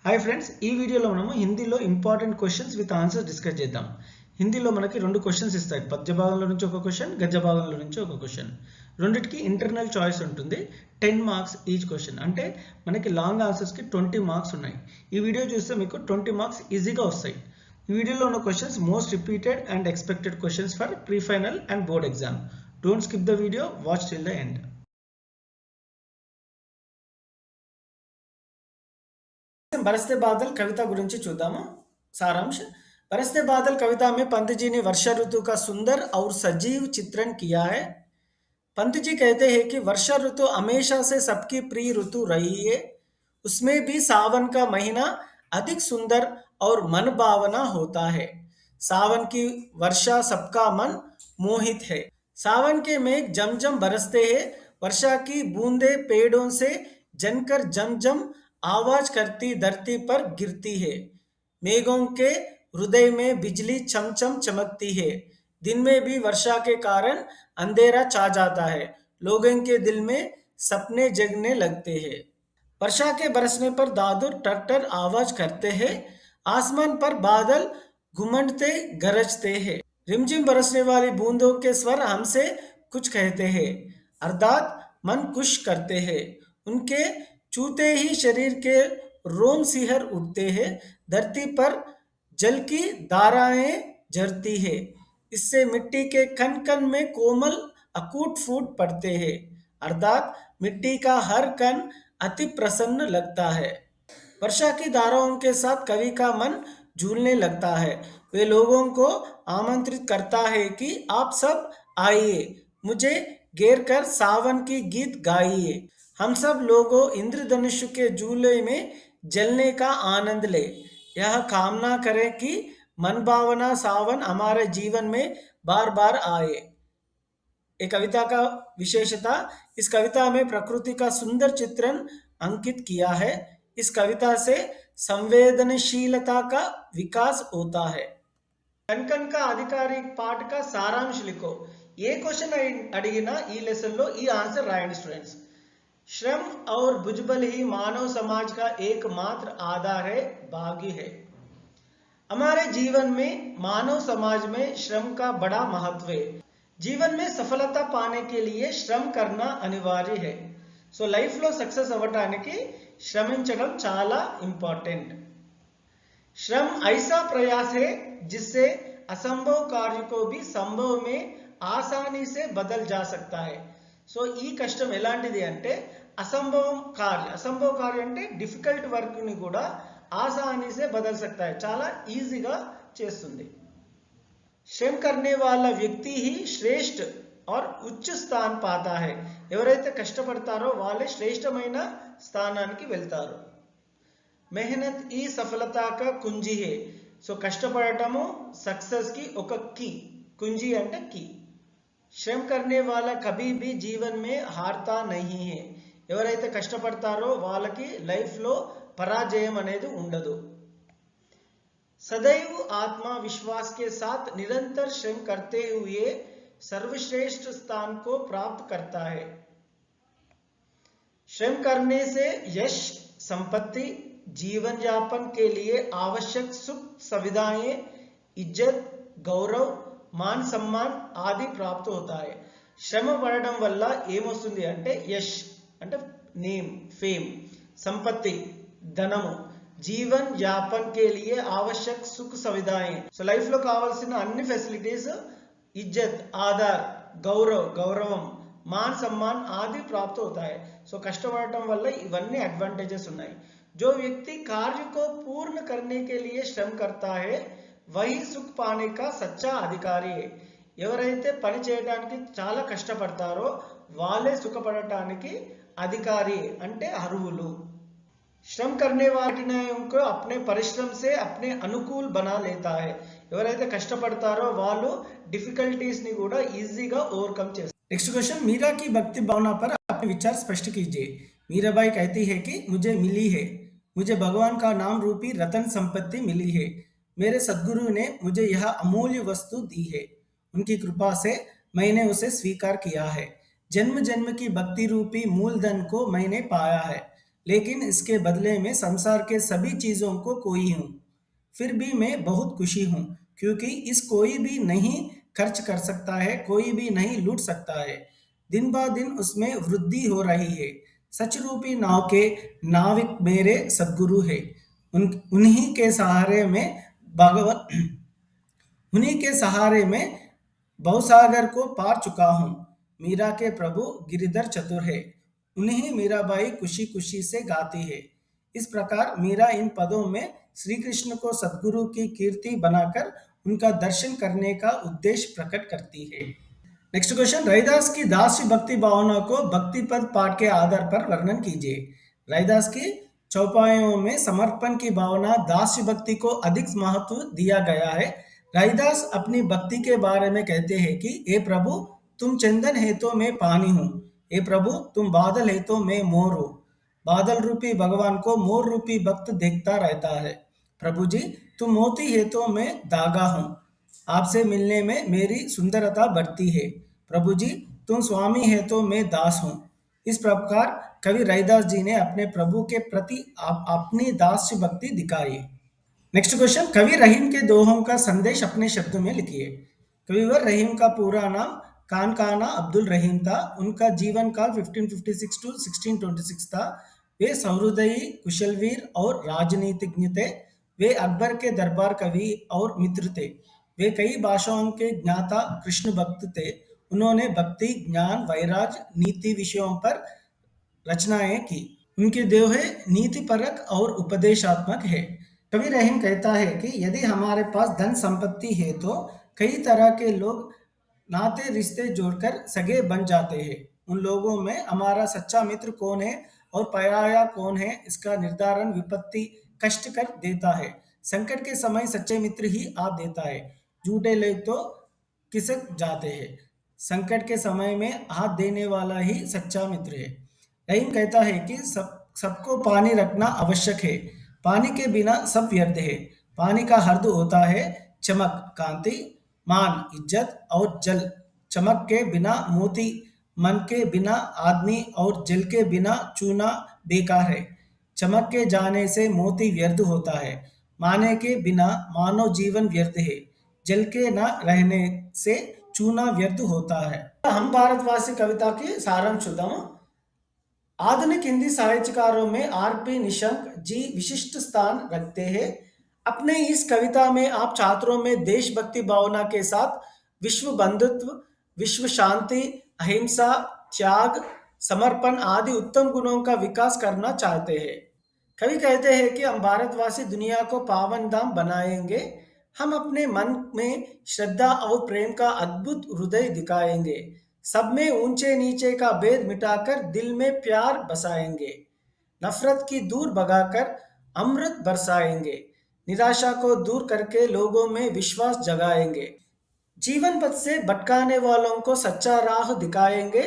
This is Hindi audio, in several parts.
హాయ్ ఫ్రెండ్స్, ఈ వీడియోలో మనము హిందీలో important questions with answers discuss చేద్దాం. హిందీలో మనకి రెండు క్వశ్చన్స్ ఇస్తాయి. పద్య భాగంలో నుంచి ఒక క్వశ్చన్, గద్య భాగంలో నుంచి ఒక క్వశ్చన్. రెండిటికి ఇంటర్నల్ చాయిస్ ఉంటుంది. 10 మార్క్స్ ఈచ్ క్వశ్చన్. అంటే మనకి లాంగ్ ఆన్సర్స్కి 20 మార్క్స్ ఉన్నాయి. ఈ వీడియో చూస్తే మీకు 20 మార్క్స్ ఈజీగా వస్తాయి. ఈ వీడియోలో ఉన్న questions most repeated and expected questions for pre final and board exam. Don't skip the video, watch till the end. बरसते बादल कविता गुरिंची चूद्दामु. सारांश: बरसते बादल कविता में पंत जी ने वर्षा ऋतु का सुंदर और सजीव चित्रण किया है. पंत जी कहते हैं कि वर्षा ऋतु हमेशा से सबकी प्रिय ऋतु रही है. उसमें भी सावन का महीना अधिक सुंदर और मन भावना होता है. सावन की वर्षा सबका मन मोहित है. सावन के मेघ जमजम बरसते हैं. वर्षा की बूंदे पेड़ों से जनकर जमजम आवाज करती धरती पर गिरती है. मेघों के हृदय में बिजली चमचम चमकती है. दिन में भी वर्षा के कारण अंधेरा छा जाता है. लोगों के दिल में सपने जगने लगते हैं. वर्षा के बरसने पर दादुर टरटर आवाज करते हैं. आसमान पर बादल घुमंडते गरजते हैं. रिमझिम बरसने वाली बूंदों के स्वर हमसे कुछ कहते हैं, अर्थात मन खुश करते हैं. उनके छूते ही शरीर के रोम सिहर उठते हैं. धरती पर जल की धाराएं झरती है. इससे मिट्टी के कण कण में कोमल अकूट फूट पड़ते हैं, अर्थात मिट्टी का हर कण अति प्रसन्न लगता है. वर्षा की धाराओं के साथ कवि का मन झूलने लगता है. वे लोगों को आमंत्रित करता है कि आप सब आइए, मुझे घेर कर सावन की गीत गाइए. हम सब लोगों इंद्रधनुष के झूले में जलने का आनंद ले. यह कामना करें कि मन भावना सावन हमारे जीवन में बार बार आए. एक कविता का विशेषता: इस कविता में प्रकृति का सुंदर चित्रण अंकित किया है. इस कविता से संवेदनशीलता का विकास होता है. कनकन का आधिकारिक पाठ का सारांश लिखो. ये क्वेश्चन अड़गिना ई लेसन लो ई आंसर रायंడి स्टूडेंट्स. श्रम और भुजबल ही मानव समाज का एकमात्र आधार है, भाग्य है. हमारे जीवन में मानव समाज में श्रम का बड़ा महत्व है. जीवन में सफलता पाने के लिए श्रम करना अनिवार्य है. सो लाइफ लो सक्सेस अव्वटानिकी श्रमिंचडम चाला इंपॉर्टेंट. श्रम ऐसा प्रयास है जिससे असंभव कार्य को भी संभव में आसानी से बदल जा सकता है. సో ఈ కష్టం ఎలాంటిది అంటే అసంభవ కార్య అంటే డిఫికల్ట్ వర్క్ ని కూడా ఆసానీ से बदल सकता है, చాలా ఈజీగా చేస్తుంది. श्रम करने वाला व्यक्ति ही श्रेष्ठ और उच्च स्थान पाता है. ఎవరైతే కష్టపడతారో వాళ్ళే శ్రేష్టమైన స్థానానికి వెళ్తారు. मेहनत ही सफलता का कुंजी है. సో కష్టపడటము సక్సెస్ కి ఒక కీ. कुंजी అంటే కీ. श्रम करने वाला कभी भी जीवन में हारता नहीं है. ఎవరైతే కష్టపడతారో వాళ్ళకి లైఫ్ లో పరాజయం అనేది ఉండదు. सदैव आत्मविश्वास के साथ निरंतर श्रम करते हुए सर्वश्रेष्ठ स्थान को प्राप्त करता है. श्रम करने से यश, संपत्ति, जीवन यापन के लिए आवश्यक सुख सुविधाएं, इज्जत, गौरव, मान सम्मान आदि प्राप्त होता है. శ్రమ పడడం వల్ల ఏమొస్తుంది అంటే యశ్ అంటే నేమ్, ఫేమ్, సంపత్తి, ధనము, జీవన్ యాపన్ కే లియే ఆవశ్యక్ సుఖ సువిధాయే. సో లైఫ్ లో కావాల్సిన అన్ని ఫెసిలిటీస్, ఇజ్జత్, ఆధార్, గౌరవం, मान सम्मान आदि प्राप्त होता है. సో కష్టపడటం వల్ల ఇవన్నీ అడ్వాంటేజెస్ ఉన్నాయి. जो व्यक्ति कार्य को पूर्ण करने के लिए श्रम करता है वही सुख पाने का सच्चा अधिकारी है. ఎవరైతే పని చేయడానికి చాలా కష్టపడతారో వాళ్ళే సుఖపడటానికి అధికారి అంటే అర్హులు. श्रम करने वाले को अपने परिश्रम से अपने अनुकूल बना लेता है. ఎవరైతే కష్టపడతారో వాళ్ళు డిఫికల్టీస్ ని కూడా ఈజీగా ఓవర్కమ్ చేస్తారు. नेक्स्ट क्वेश्चन: मीरा की भक्ति भावना पर अपने विचार स्पष्ट कीजिए. मीराबाई कहती है कि मुझे मिली है, मुझे भगवान का नाम रूपी रतन संपत्ति मिली है. मेरे सद्गुरु ने मुझे यह अमूल्य वस्तु दी है. उनकी कृपा से मैंने उसे स्वीकार किया है. जन्म जन्म की भक्ति रूपी मूलधन को मैंने पाया है. लेकिन इसके बदले में संसार के सभी चीज़ों को खोई हूँ। फिर भी मैं बहुत खुशी हूँ, क्योंकि इस कोई भी नहीं खर्च कर सकता है, कोई भी नहीं लूट सकता है। दिन ब दिन उसमें वृद्धि हो रही है। सच रूपी नाव के नाविक मेरे सद्गुरु है। उन्हीं के सहारे में भगवत उन्हीं के सहारे में भवसागर को पार चुका हूँ। मीरा के प्रभु गिरिधर चतुर है, उन्हें मीराबाई खुशी खुशी से गाती है। इस प्रकार मीरा इन पदों में श्री कृष्ण को सद्गुरु की कीर्ति बनाकर उनका दर्शन करने का उद्देश्य प्रकट करती है। नेक्स्ट क्वेश्चन, रैदास की दास्य भक्ति भावना को भक्ति पद पाठ के आधार पर वर्णन कीजिए। रैदास की चौपाइयों में समर्पण की भावना, दास्य भक्ति को अधिक महत्व दिया गया है। रैदास अपनी भक्ति के बारे में कहते हैं कि हे प्रभु, तुम चंदन है तो मैं पानी हूँ। हे प्रभु, तुम बादल है तो मैं मोर हूँ। बादल रूपी भगवान को मोर रूपी भक्त देखता रहता है। प्रभु जी, तुम मोती है तो मैं धागा हूँ। आपसे मिलने में मेरी सुंदरता बढ़ती है। प्रभु जी, तुम स्वामी है तो मैं दास हूँ। इस प्रकार कवि रैदास जी ने अपने प्रभु के प्रति अपनी दास्य भक्ति दिखाई। नेक्स्ट क्वेश्चन, कवि रहीम के दोहों का संदेश अपने शब्दों में लिखिए। कविवर रहीम का पूरा नाम कानकाना अब्दुल रहीम था। उनका जीवन काल 1556 टू 1626 था। वे सहृदयी, कुशलवीर और राजनीतिज्ञ थे। वे अकबर के दरबार कवि और मित्र थे। वे कई भाषाओं के ज्ञाता कृष्ण भक्त थे। उन्होंने भक्ति, ज्ञान, वैराग्य, नीति विषयों पर रचनाएं की। उनके दोहे नीतिपरक और उपदेशात्मक है। कवि रहीम कहता है कि यदि हमारे पास धन संपत्ति है तो कई तरह के लोग नाते रिश्ते जोड़कर सगे बन जाते हैं। उन लोगों में हमारा सच्चा मित्र कौन है और पराया कौन है, इसका निर्धारण विपत्ति कष्ट कर देता है। संकट के समय सच्चे मित्र ही आप देता है। झूठे लोग तो खिसक जाते हैं। संकट के समय में हाथ देने वाला ही सच्चा मित्र है। रहीम कहता है कि सबको पानी रखना आवश्यक है। पानी के बिना सब व्यर्थ है। पानी का अर्थ होता है चमक, कांति, मान, इज्जत और जल। चमक के बिना मोती, मन के बिना आदमी और जल के बिना चूना बेकार है। चमक के जाने से मोती व्यर्थ होता है। माने के बिना मानव जीवन व्यर्थ है। जल के न रहने से चूना व्यर्थ होता है। हम भारतवासी कविता की सारांश చూద్దాము। आधुनिक हिंदी साहित्यकारों में आर.पी. निशंक जी विशिष्ट स्थान रखते हैं। अपने इस कविता में आप छात्रों में देशभक्ति भावना के साथ विश्व बंधुत्व, विश्व शांति, अहिंसा, त्याग, समर्पण आदि उत्तम गुणों का विकास करना चाहते हैं। कवि कहते हैं कि हम भारतवासी दुनिया को पावन धाम बनाएंगे। हम अपने मन में श्रद्धा और प्रेम का अद्भुत हृदय दिखाएंगे। सब में ऊंचे नीचे का भेद मिटाकर दिल में प्यार बसाएंगे। नफरत की दूर भगाकर अमृत बरसाएंगे। निराशा को दूर करके लोगों में विश्वास जगाएंगे। जीवन पथ से भटकाने वालों को सच्चा राह दिखाएंगे।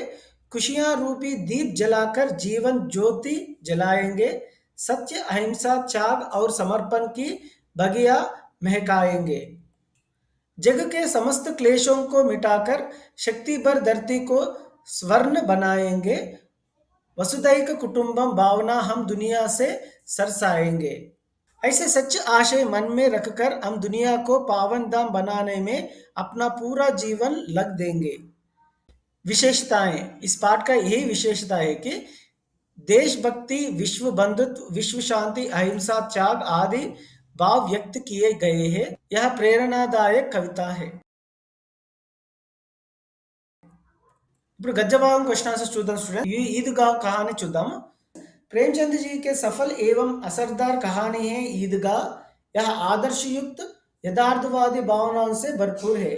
खुशियां रूपी दीप जलाकर जीवन ज्योति जलाएंगे। सत्य, अहिंसा, त्याग और समर्पण की बगिया महकाएंगे। जग के समस्त क्लेशों को मिटाकर शक्ति भर धरती को स्वर्ण बनाएंगे। वसुधैक कुटुंबम भावना हम दुनिया से सरसाएंगे। ऐसे सच्चे आशय मन में रखकर हम दुनिया को पावन धाम बनाने में अपना पूरा जीवन लग देंगे। विशेषताएं, इस पाठ का यही विशेषता है कि देशभक्ति, विश्व बंधुत्व, विश्व शांति, अहिंसा, त्याग आदि भाव व्यक्त किए गए हैं। यह प्रेरणादायक कविता है। ఇప్పుడు గద్య భాగం క్వశ్చన్ ఆన్సర్స్ చూద్దాం స్టూడెంట్। ये ईदगाह कहानी చూద్దాం। प्रेमचंद जी के सफल एवं असरदार कहानी है ईदगाह। यह आदर्श युक्त यथार्थवादी भावनाओं से भरपूर है।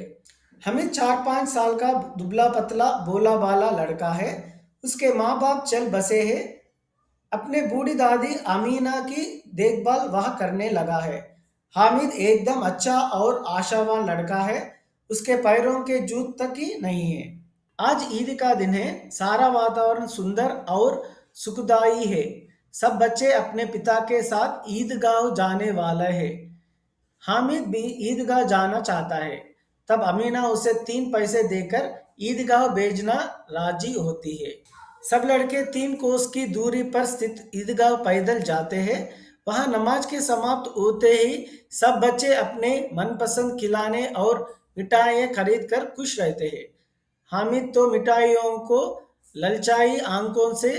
हमिद 4-5 साल का दुबला पतला भोला भाला लड़का है। उसके माँ बाप चल बसे हैं। अपने बूढ़ी दादी अमीना की देखभाल वह करने लगा है। हामिद एकदम अच्छा और आशावान लड़का है। उसके पैरों के जूत तक ही नहीं है। आज ईद का दिन है। सारा वातावरण सुंदर और सुखदायी है। सब बच्चे अपने पिता के साथ ईदगाह जाने वाले हैं। हामिद भी ईदगाह जाना चाहता है। तब अमीना उसे 3 पैसे देकर ईदगाह भेजना राजी होती है। सब लड़के 3 कोस की दूरी पर स्थित ईदगाह पैदल जाते हैं। वहां नमाज के समाप्त होते ही सब बच्चे अपने मनपसंद खिलौने और मिठाइयाँ खरीद कर खुश रहते हैं। हामिद तो मिठाइयों को ललचाई आंखों से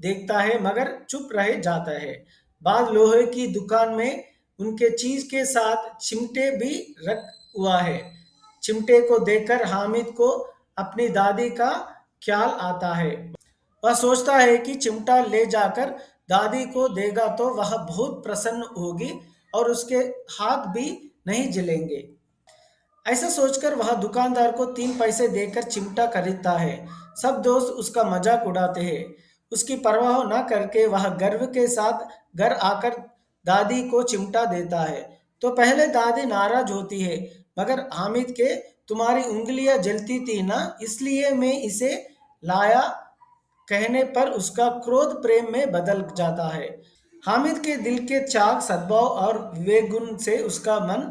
देखता है मगर चुप रह जाता है। बाद लोहे की दुकान में उनके चीज के साथ चिमटे भी रख हुआ है। चिमटे को देखकर हामिद को अपनी दादी का ख्याल आता है। वह सोचता है कि चिमटा ले जाकर दादी को देगा तो वह बहुत प्रसन्न होगी और उसके हाथ भी नहीं जलेंगे। ऐसा सोचकर वह दुकानदार को 3 पैसे देकर चिमटा खरीदता है। सब दोस्त उसका मजाक उड़ाते हैं। उसकी परवाह न करके वह गर्व के साथ घर आकर दादी को चिमटा देता है। तो पहले दादी नाराज होती है मगर हामिद के तुम्हारी उंगलियां जलती थी ना इसलिए मैं इसे लाया कहने पर उसका क्रोध प्रेम में बदल जाता है। हामिद के दिल के चाक सद्भाव और विवेक गुण से उसका मन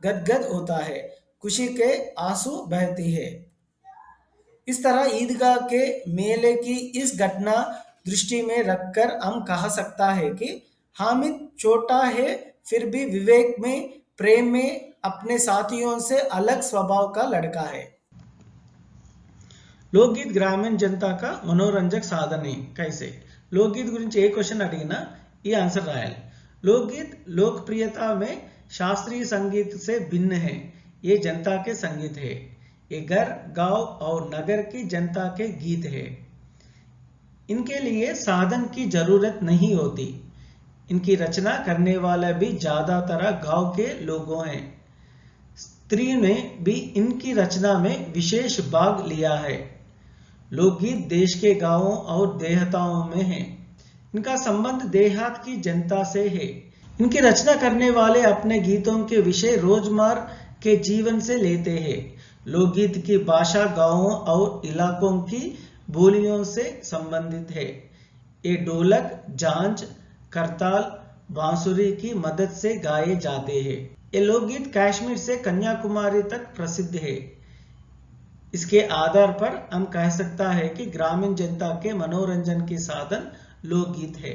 गदगद होता है, खुशी के आंसू बहती है। इस तरह ईदगाह के मेले की इस घटना दृष्टि में रखकर हम कह सकता है कि हामिद छोटा है फिर भी विवेक में प्रेम में अपने साथियों से अलग स्वभाव का लड़का है। లోక్గీత్ గ్రామీణ జనతా కా మనోరంజక సాధనే कैसे लोकगीत గురించి ఏ క్వశ్చన్ అడిగినా ఈ आंसर రాయాలి। लोकगीत लोकप्रियता में शास्त्रीय संगीत से भिन्न है। ये जनता के संगीत है। ये घर गांव और नगर की जनता के गीत है। इनके लिए साधन की जरूरत नहीं होती। इनकी रचना करने वाले भी ज्यादातर गांव के लोगों हैं। स्त्री ने भी इनकी रचना में विशेष भाग लिया है। लोकगीत देश के गांवों और देहातों में है। इनका संबंध देहात की जनता से है। इनकी रचना करने वाले अपने गीतों के विषय रोजमर्रा के जीवन से लेते हैं। लोकगीत की भाषा गांवों और इलाकों की बोलियों से संबंधित है। ये ढोलक, झांझ, करताल, बांसुरी की मदद से गाए जाते हैं। ये लोकगीत कश्मीर से कन्याकुमारी तक प्रसिद्ध है। इसके आधार पर हम कह सकता है कि ग्रामीण जनता के मनोरंजन के साधन लोकगीत है।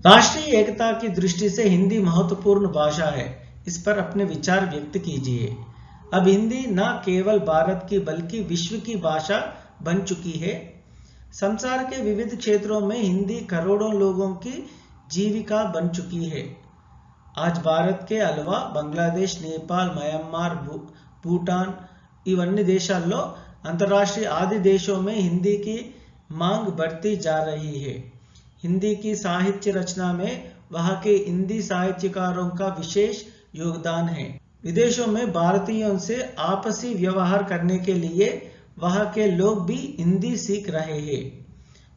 राष्ट्रीय एकता की दृष्टि से हिंदी महत्वपूर्ण भाषा है। इस पर अपने विचार व्यक्त कीजिए। अब हिंदी न केवल भारत की बल्कि विश्व की भाषा बन चुकी है। संसार के विविध क्षेत्रों में हिंदी करोड़ों लोगों की जीविका बन चुकी है। आज भारत के अलावा బంగ్లాదేశ్, నేపాల్, మయన్మార్, భూటాన్ ఇవన్నీ దేశాల్లో अंतर्राष्ट्रीय आदि देशों में हिंदी की मांग बढ़ती जा रही है। हिंदी की साहित्य रचना में वहां के हिंदी साहित्यकारों का विशेष योगदान है। विदेशों में भारतीयों से आपसी व्यवहार करने के लिए वहां के लोग भी हिंदी सीख रहे हैं।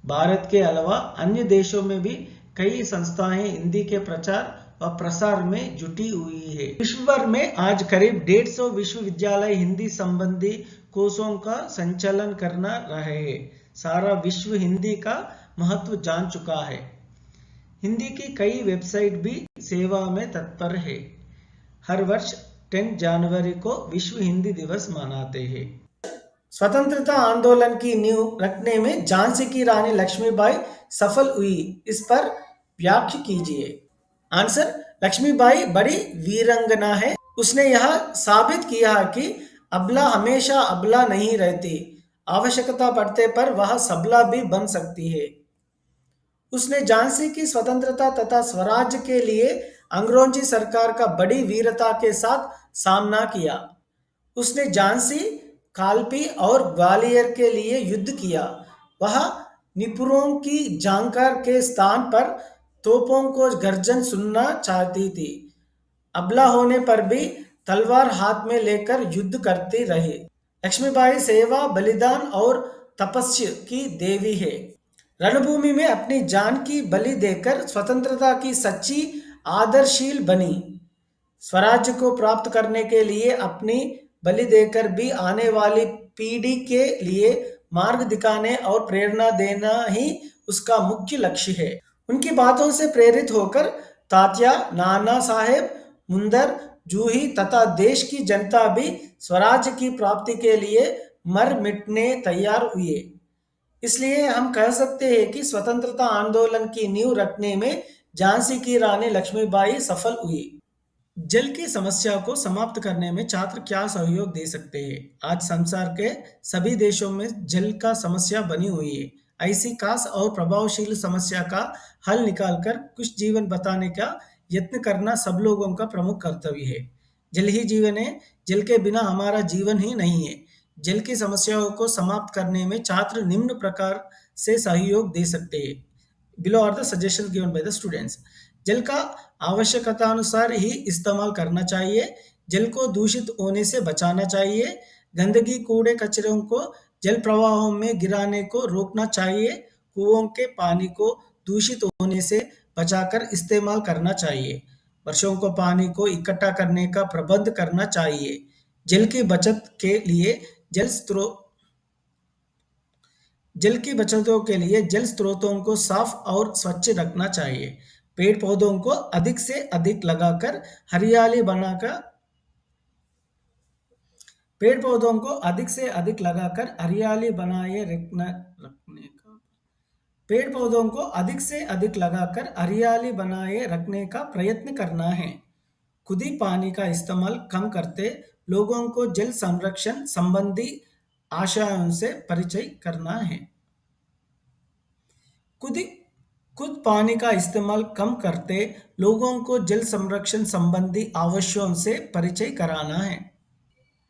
भारत के अलावा अन्य देशों में भी कई संस्थाएं हिंदी के प्रचार व प्रसार में जुटी हुई है। विश्व भर में आज करीब 150 विश्वविद्यालय हिंदी संबंधी कोर्सों का संचालन करना रहे हैं। सारा विश्व हिंदी का महत्व जान चुका है। हिंदी की कई वेबसाइट भी सेवा में तत्पर है। हर वर्ष 10 जनवरी को विश्व हिंदी दिवस मनाते हैं। स्वतंत्रता आंदोलन की नींव रखने में झांसी की रानी लक्ष्मीबाई सफल हुई, इस पर व्याख्या कीजिए। आंसर, लक्ष्मीबाई बड़ी वीरांगना है। उसने यह साबित किया कि अबला हमेशा अबला नहीं रहती, आवश्यकता पड़ने पर वह सबला भी बन सकती है। उसने झांसी की स्वतंत्रता तथा स्वराज्य के लिए अंग्रेजी सरकार का बड़ी वीरता के साथ सामना किया। उसने झांसी, कालपी और ग्वालियर के लिए युद्ध किया। वह निपुणों की जांकर के स्थान पर तोपों को गर्जन सुनना चाहती थी। अबला होने पर भी तलवार हाथ में लेकर युद्ध करती रही। लक्ष्मीबाई सेवा, बलिदान और तपस्या की देवी है। रणभूमि में अपनी जान की बलि देकर स्वतंत्रता की सच्ची आदर्शशील बनी। स्वराज्य को प्राप्त करने के लिए अपनी बलि देकर भी आने वाली पीढ़ी के लिए मार्ग दिखाने और प्रेरणा देना ही उसका मुख्य लक्ष्य है। उनकी बातों से प्रेरित होकर तात्या, नाना साहेब, मुंदर, जूही तथा देश की जनता भी स्वराज्य की प्राप्ति के लिए मर मिटने तैयार हुए। इसलिए हम कह सकते हैं कि स्वतंत्रता आंदोलन की नींव रखने में झांसी की रानी लक्ष्मीबाई सफल हुई। जल की समस्या को समाप्त करने में छात्र क्या सहयोग दे सकते हैं? आज संसार के सभी देशों में जल का समस्या बनी हुई है। ऐसी खास और प्रभावशील समस्या का हल निकालकर कुछ जीवन बताने का यत्न करना सब लोगों का प्रमुख कर्तव्य है। जल ही जीवन है। जल के बिना हमारा जीवन ही नहीं है। जल की समस्याओं को समाप्त करने में छात्र निम्न प्रकार से सहयोग दे सकते हैं। Below are the suggestion given by the students. जल का आवश्यकतानुसार ही इस्तेमाल करना चाहिए। जल को दूषित होने से बचाना चाहिए। गंदगी कूड़े कचरों को जल प्रवाहों में गिराने को रोकना चाहिए। कुओं के पानी को दूषित होने से बचाकर इस्तेमाल करना चाहिए। वर्षों को पानी को इकट्ठा करने का प्रबंध करना चाहिए। जल की बचत के लिए जल स्रोत जल की बचतों के लिए जल स्रोतों को साफ और स्वच्छ रखना चाहिए। पेड़ पौधों को अधिक से अधिक लगाकर हरियाली बनाकर पेड़ पौधों को अधिक से अधिक लगाकर हरियाली बनाए रखने का पेड़ पौधों को अधिक से अधिक लगाकर हरियाली बनाए रखने का प्रयत्न करना है। खुद ही पानी का इस्तेमाल कम करते लोगों को जल संरक्षण संबंधी आशयों से परिचय करना है। खुद ही खुद पानी का इस्तेमाल कम करते लोगों को जल संरक्षण संबंधी आवश्यकों से परिचय कराना है।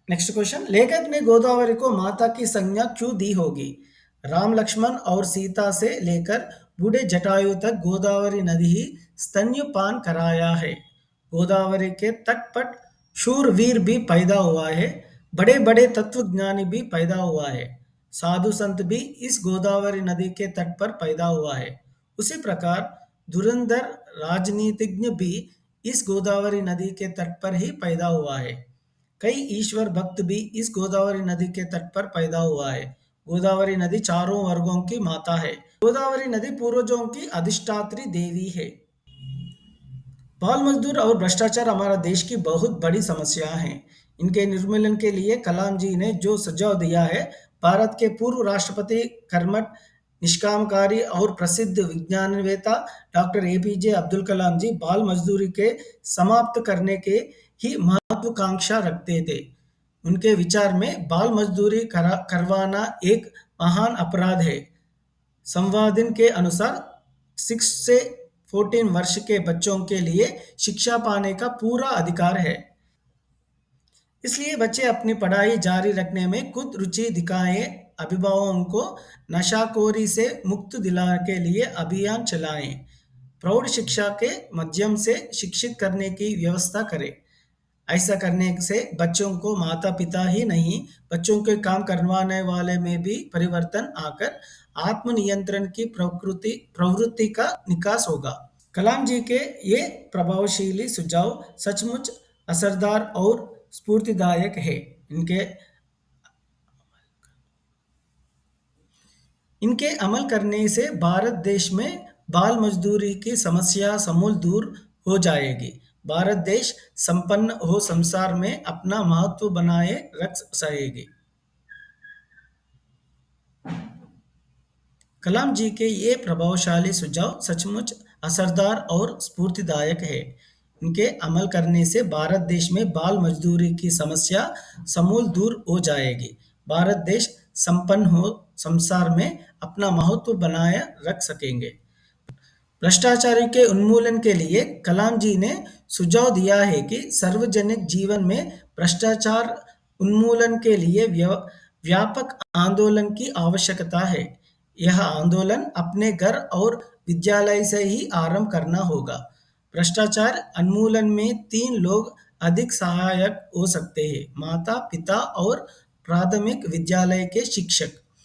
नेक्स्ट क्वेश्चन, लेखक ने गोदावरी को माता की संज्ञा क्यों दी होगी? राम लक्ष्मण और सीता से लेकर बूढ़े जटायु तक गोदावरी नदी ही स्तन्यपान कराया है। गोदावरी के तट पर शूरवीर भी पैदा हुआ है। बड़े बड़े तत्वज्ञानी भी पैदा हुआ है। साधु संत भी इस गोदावरी नदी के तट पर पैदा हुआ है। उसी प्रकार धुरंधर राजनीतिज्ञ भी इस गोदावरी नदी के तट पर ही पैदा हुआ है। कई ईश्वर भक्त भी इस गोदावरी नदी के तट पर पैदा हुआ है। गोदावरी नदी चारों वर्गों की माता है। गोदावरी नदी पूर्वजों की अधिष्ठात्री देवी है। बाल मजदूर और भ्रष्टाचार हमारा देश की बहुत बड़ी समस्या है। इनके निर्मूलन के लिए कलाम जी ने जो सुझाव दिया है, भारत के पूर्व राष्ट्रपति कर्मठ निष्कामकारी और प्रसिद्ध विज्ञानवेत्ता डॉक्टर एपीजे अब्दुल कलाम जी बाल मजदूरी के समाप्त करने के ही महत्वाकांक्षा रखते थे। उनके विचार में बाल मजदूरी करवाना एक महान अपराध है। संवादिन के अनुसार 6 से 14 वर्ष के बच्चों के लिए शिक्षा पाने का पूरा अधिकार है। इसलिए बच्चे अपनी पढ़ाई जारी रखने में खुद रुचि दिखाएं। अभिभावकों को नशाखोरी से मुक्त दिलाने के लिए अभियान चलाएं। प्रौढ़ शिक्षा के माध्यम से शिक्षित करने की व्यवस्था करें। ऐसा करने से बच्चों को माता पिता ही नहीं, बच्चों के काम करवाने वाले में भी परिवर्तन आकर आत्मनियंत्रण की प्रवृत्ति का निकास होगा। कलाम जी के ये प्रभावशाली सुझाव सचमुच असरदार और स्फूर्तिदायक है। इनके अमल करने से भारत देश में बाल मजदूरी की समस्या समूल दूर हो जाएगी। भारत देश संपन्न हो संसार में अपना महत्व बनाए रख सकेगी। कलाम जी के ये प्रभावशाली सुझाव सचमुच असरदार और स्फूर्तिदायक है। इनके अमल करने से भारत देश में बाल मजदूरी की समस्या समूल दूर हो जाएगी। भारत देश संपन्न हो संसार में अपना महत्व बनाए रख सकेंगे। भ्रष्टाचार के उन्मूलन के लिए कलाम जी ने सुझाव दिया है कि सार्वजनिक जीवन में भ्रष्टाचार उन्मूलन के लिए व्यापक आंदोलन की आवश्यकता है। यह आंदोलन अपने घर और विद्यालय से ही आरंभ करना होगा। भ्रष्टाचार उन्मूलन में 3 लोग अधिक सहायक हो सकते हैं: माता पिता और प्राथमिक विद्यालय के शिक्षक।